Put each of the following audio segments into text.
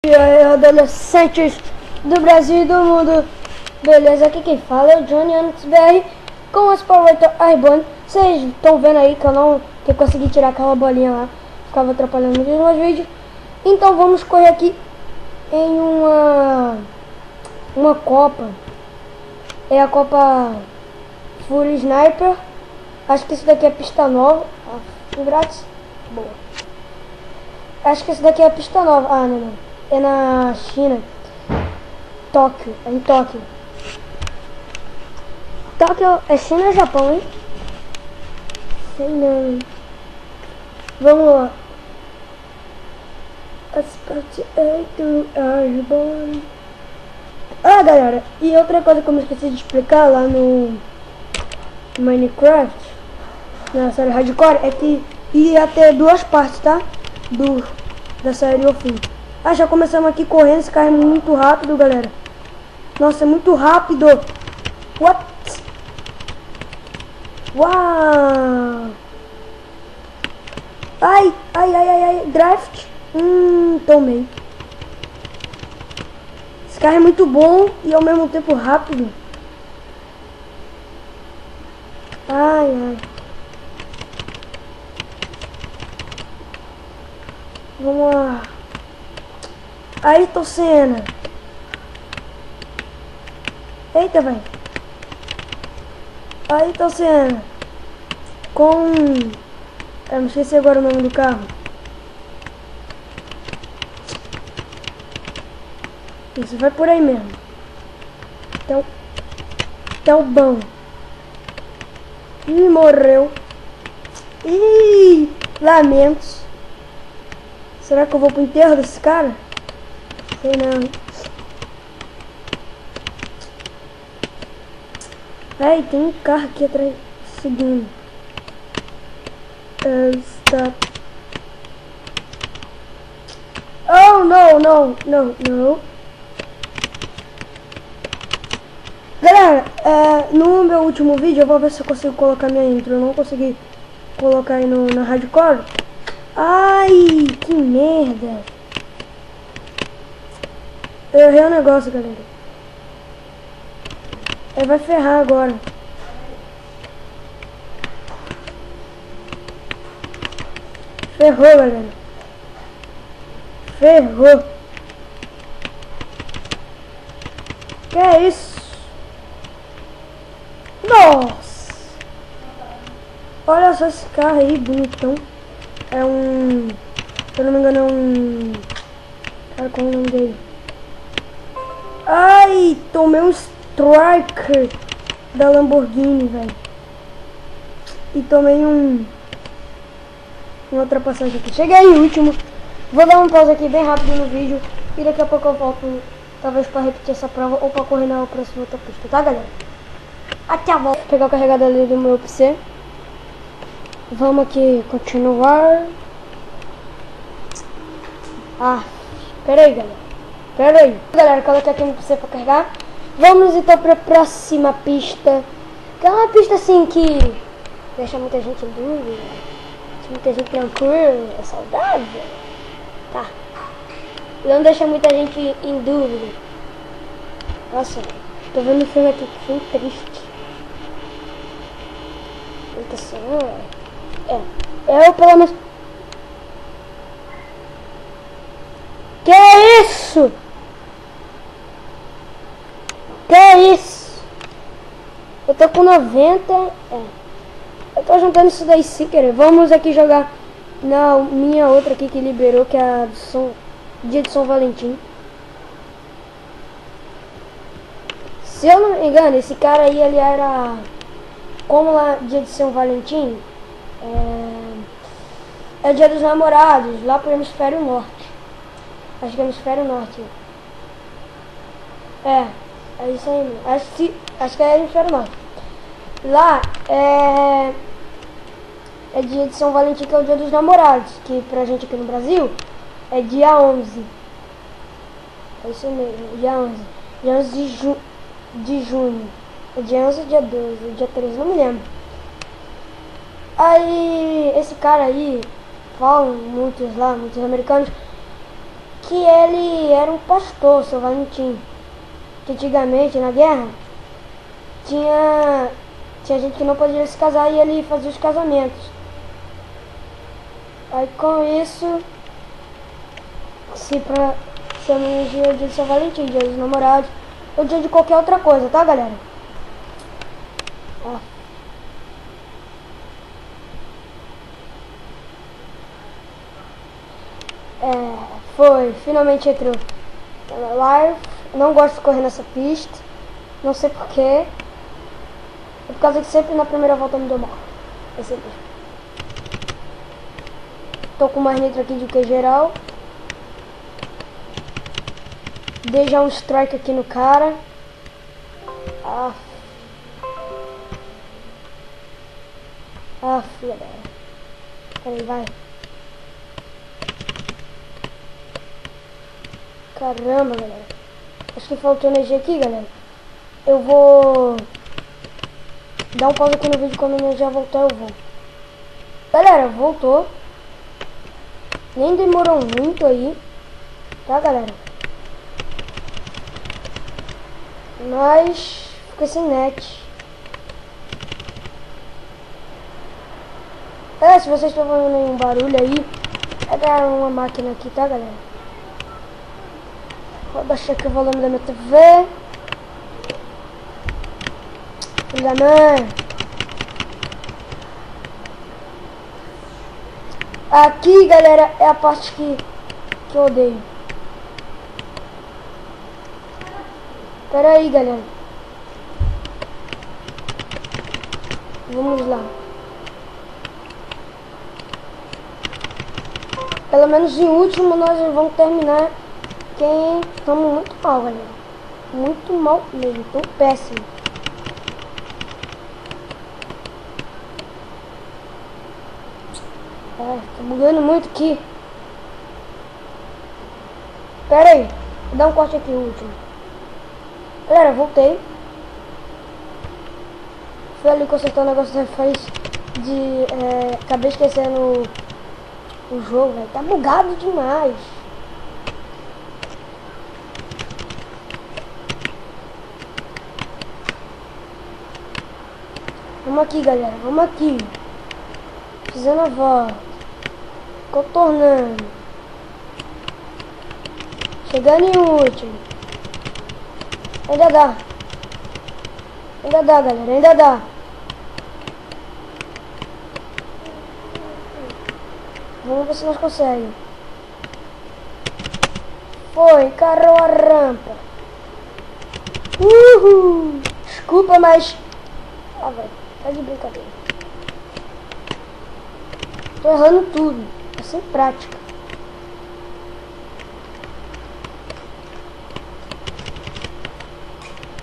E aí, adolescentes do Brasil e do mundo, beleza? Aqui quem fala é o Johnny BR com as Power Airborne. Vocês estão vendo aí que eu consegui tirar aquela bolinha lá, ficava atrapalhando muito os meus vídeos. Então vamos correr aqui em uma Copa. É a Copa Fury Sniper. Acho que isso daqui é pista nova. Grátis. Boa. Acho que isso daqui é pista nova. Ah, não. É na China. Tóquio. É em Tóquio. Tóquio é China ou Japão, hein? Sei não. Vamos lá. Ah, galera, e outra coisa que eu me esqueci de explicar lá no Minecraft, na série Hardcore, é que ia ter duas partes, tá? Da série ao fim. Ah, já começamos aqui correndo, esse carro é muito rápido, galera. Nossa, é muito rápido. What? Uau! Ai, draft. Tomei. Esse carro é muito bom e ao mesmo tempo rápido. Ai. Vamos lá. Ayrton Senna. Eita, velho. Ayrton Senna. Eu não esqueci agora o nome do carro. Isso, vai por aí mesmo. Então bom. Ih, morreu. Ih, lamentos. Será que eu vou pro enterro desse cara? Sei não. Ai, tem um carro aqui atrás seguindo. Stop. Oh, não. Galera, no meu último vídeo eu vou ver se eu consigo colocar minha intro. Eu não consegui colocar aí na Hardcore. Ai, que merda. Eu errei o negócio, galera. Vai ferrar agora. Ferrou, galera. Ferrou. Que é isso? Nossa! Olha só esse carro aí, bonitão. É um... Se eu não me engano é um... Cara, qual é o nome dele? Ai! Tomei um Striker da Lamborghini, velho. E tomei uma ultrapassagem aqui. Cheguei em último. Vou dar uma pausa aqui bem rápido no vídeo. E daqui a pouco eu volto, talvez para repetir essa prova ou para correr na próxima outra pista, tá, galera? Até a volta. Vou pegar o carregador ali do meu PC. Vamos aqui continuar. Pera aí, galera. Galera, coloquei aqui no PC para carregar. Vamos então para a próxima pista. Que é uma pista assim que deixa muita gente em dúvida. Deixa muita gente tranquila. É saudável. Tá. Não deixa muita gente em dúvida. Nossa, tô vendo um filme aqui que foi triste. Eita, senhora. Eu pelo menos... Que é isso? Que é isso? Eu tô com 90. Eu tô juntando isso daí sem querer. Vamos aqui jogar na minha outra aqui que liberou, que é a dia de São Valentim. Se eu não me engano, esse cara aí, ele era... Como lá, dia de São Valentim, é dia dos namorados, lá pro hemisfério norte. Acho que é hemisfério norte. É isso aí mesmo. Acho que é hemisfério norte. Lá é dia de São Valentim, que é o dia dos namorados, que pra gente aqui no Brasil é dia 11. É isso mesmo, dia 11. Dia 11 de junho. É dia 11 ou dia 12? Dia 13, não me lembro. Aí, esse cara aí, falam muitos americanos, que ele era um pastor, seu Valentim. Que antigamente, na guerra, tinha gente que não podia se casar e ele fazia os casamentos. Aí com isso, se homenageia o dia de São Valentim, dia dos namorados, ou dia de qualquer outra coisa, tá, galera? Ó. Foi, finalmente entrou na live. Não gosto de correr nessa pista, não sei porquê. É por causa que sempre na primeira volta me deu mal. É sempre. Tô com mais nitro aqui do que geral. Dei já um strike aqui no cara. Filha dela. Peraí, vai. Caramba, galera. Acho que faltou energia aqui, galera. Eu vou dar um pause aqui no vídeo. Quando a energia voltar, eu vou. Galera, voltou. Nem demorou muito aí. Tá, galera? Mas fiquei sem net. Se vocês estão vendo um barulho aí, é uma máquina aqui, tá, galera? Vou baixar aqui o volume da minha TV. Filho da mãe. Aqui, galera, é a parte que eu odeio. Pera aí, galera. Vamos lá. Pelo menos em último nós vamos terminar. Quem estamos muito mal, galera. Muito mal mesmo. Tão péssimo. Tá bugando muito aqui. Pera aí. Vou dar um corte aqui no último. Galera, voltei. Fui ali consertar o negócio da referência de... acabei esquecendo o jogo, velho. Tá bugado demais. Vamos aqui, galera. Vamos aqui. Fazendo a volta. Contornando. Chegando em último. Ainda dá. Ainda dá, galera. Ainda dá. Vamos ver se nós conseguimos. Foi. Encarou a rampa. Uhul. Desculpa, mas... velho. Tá de brincadeira. Tô errando tudo. É sem prática.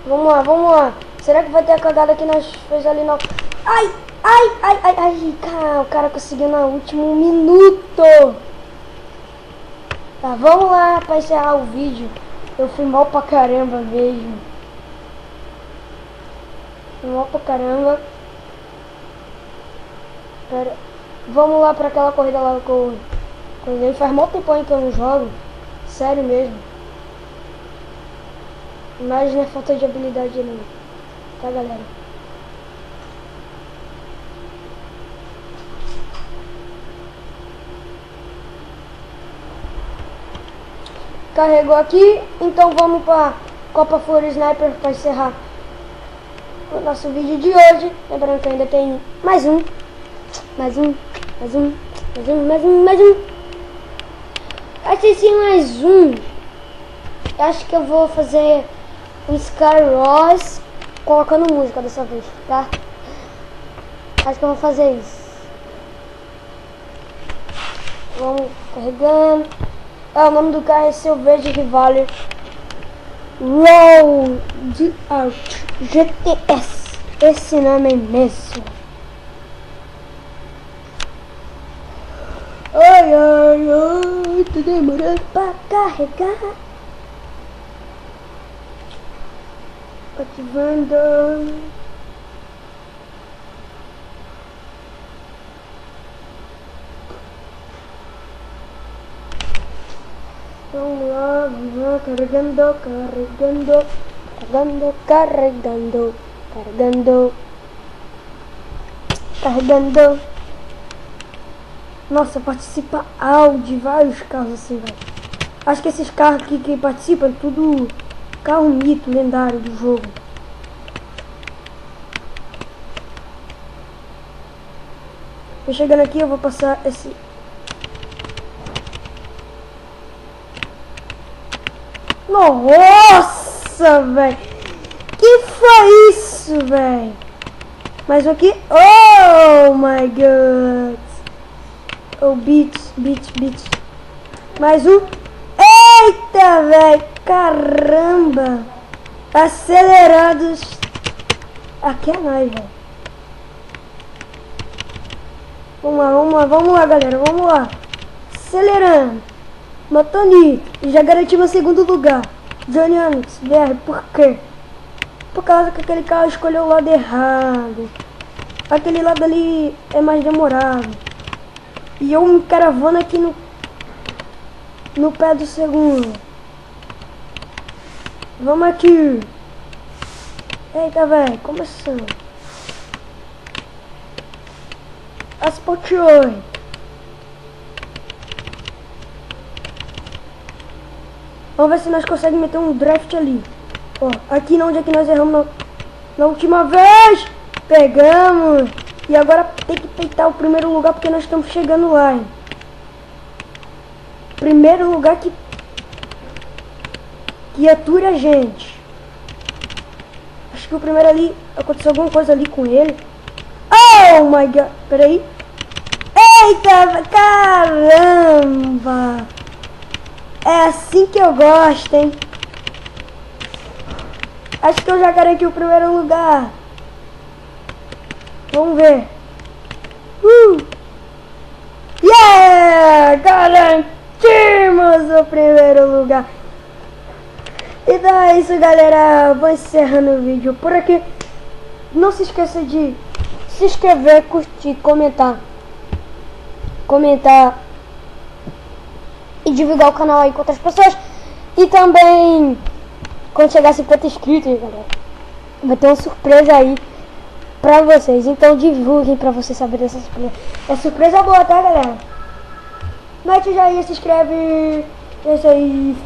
Vamos lá, vamos lá. Será que vai ter a cagada que nós fez ali na... Ai! Cara, o cara conseguiu no último minuto. Tá, vamos lá pra encerrar o vídeo. Eu fui mal pra caramba mesmo. Fui mal pra caramba. Pera. Vamos lá pra aquela corrida lá com ele. Faz mal tempo aí que eu não jogo. Sério mesmo. Mas não é falta de habilidade não. Tá, galera? Carregou aqui. Então vamos pra Copa Fúria Sniper pra encerrar o nosso vídeo de hoje. Lembrando que ainda tem mais um. Acho mais um. Acho que eu vou fazer um Skyros colocando música dessa vez, tá? Acho que eu vou fazer isso. Vamos carregando. O nome do carro é Silvestre Rivaler Road Out GTS. Esse nome é mesmo. Ai, tô demorando pra carregar. Ativando. Vamos lá, carregando, carregando, carregando, carregando, carregando, carregando. Nossa, participa Audi, vários carros assim, velho. Acho que esses carros aqui que participam, tudo carro mito, lendário do jogo. Eu chegando aqui, eu vou passar esse... Nossa, velho! Que foi isso, velho? Mais um aqui. Oh, my God! Oh, beats. Mais um. Eita, velho! Caramba! Acelerados. Aqui é nós, velho. Vamos lá, galera. Vamos lá. Acelerando. Motonito. E já garantimos o segundo lugar. Johnny Onyx, BR. Por quê? Por causa que aquele carro escolheu o lado errado. Aquele lado ali é mais demorado. E eu me caravando aqui no pé do segundo. Vamos aqui. Eita, velho. Começando. As potiões. Vamos ver se nós conseguimos meter um draft ali. Ó, aqui não, onde é que nós erramos na última vez. Pegamos. E agora tem que peitar o primeiro lugar porque nós estamos chegando lá, hein? Primeiro lugar que atura a gente. Acho que o primeiro ali, aconteceu alguma coisa ali com ele. Oh my God, peraí. Eita, caramba. É assim que eu gosto, hein? Acho que eu já garanti o primeiro lugar. Vamos ver. Yeah! Garantimos o primeiro lugar. Então é isso, galera. Vou encerrando o vídeo por aqui. Não se esqueça de se inscrever, curtir, comentar e divulgar o canal aí com outras pessoas. E também, quando chegar a 50 inscritos, galera, vai ter uma surpresa aí pra vocês. Então divulguem pra vocês saberem dessa surpresa. É surpresa boa, tá, galera? Mete já aí, se inscreve. É isso aí.